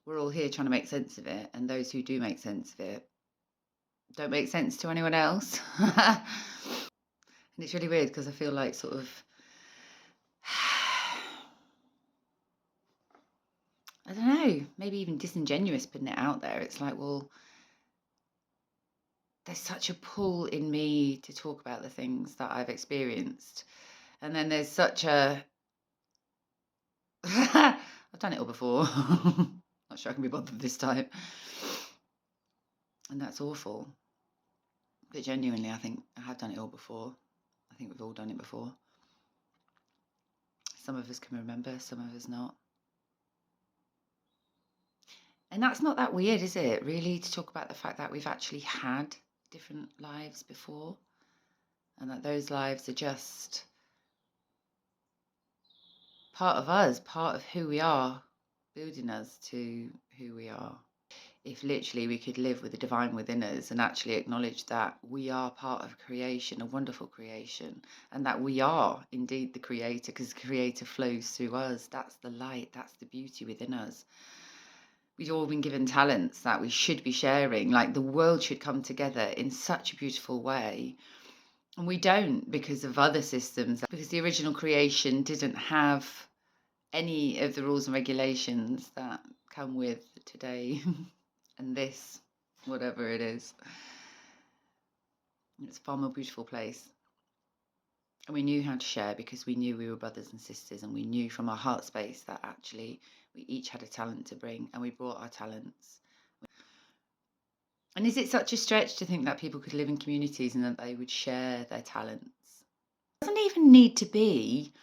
we're all here trying to make sense of it, and those who do make sense of it don't make sense to anyone else. And it's really weird because I feel like sort of I don't know, maybe even disingenuous putting it out there. It's like, well, there's such a pull in me to talk about the things that I've experienced. And then there's such a I've done it all before. Not sure I can be bothered this time. And that's awful. But genuinely, I think I have done it all before. I think we've all done it before. Some of us can remember, some of us not. And that's not that weird, is it? Really, to talk about the fact that we've actually had different lives before, and that those lives are just part of us, part of who we are, building us to who we are. If literally we could live with the divine within us and actually acknowledge that we are part of creation, a wonderful creation, and that we are indeed the creator, because the creator flows through us. That's the light, that's the beauty within us. We've all been given talents that we should be sharing. Like, the world should come together in such a beautiful way. And we don't, because of other systems, because the original creation didn't have any of the rules and regulations that come with today and this, whatever it is. It's a far more beautiful place. And we knew how to share because we knew we were brothers and sisters, and we knew from our heart space that actually we each had a talent to bring, and we brought our talents. And is it such a stretch to think that people could live in communities and that they would share their talents? It doesn't even need to be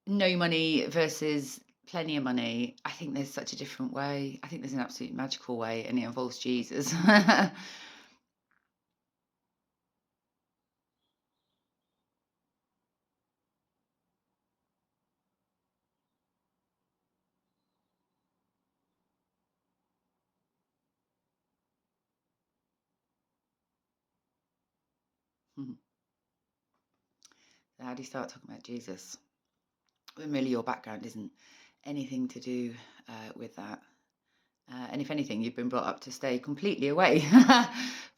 no money versus plenty of money. I think there's such a different way. I think there's an absolute magical way, and it involves Jesus. So how do you start talking about Jesus when really your background isn't anything to do with that? And if anything, you've been brought up to stay completely away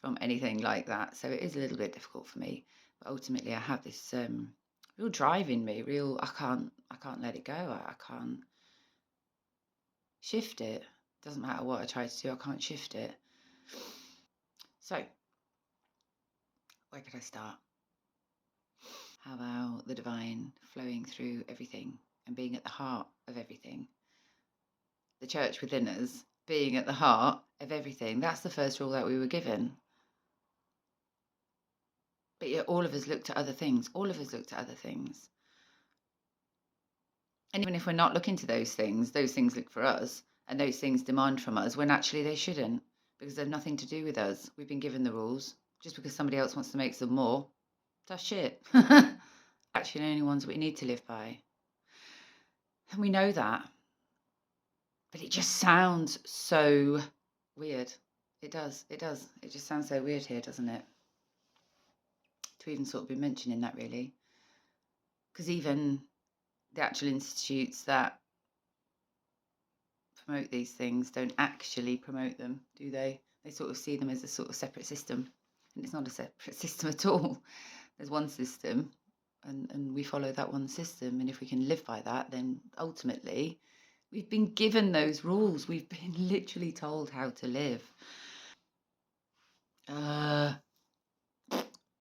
from anything like that. So it is a little bit difficult for me. But ultimately, I have this real drive in me. Real, I can't let it go. I can't shift it. Doesn't matter what I try to do, I can't shift it. So where could I start? How about the divine flowing through everything and being at the heart of everything? The church within us being at the heart of everything. That's the first rule that we were given. But yet all of us look to other things. All of us look to other things. And even if we're not looking to those things look for us, and those things demand from us when actually they shouldn't, because they've nothing to do with us. We've been given the rules. Just because somebody else wants to make some more, that's shit. Actually, the only ones we need to live by. And we know that. But it just sounds so weird. It does. It does. It just sounds so weird here, doesn't it? To even sort of be mentioning that, really. Because even the actual institutes that promote these things don't actually promote them, do they? They sort of see them as a sort of separate system. And it's not a separate system at all. There's one system, and we follow that one system. And if we can live by that, then ultimately we've been given those rules. We've been literally told how to live.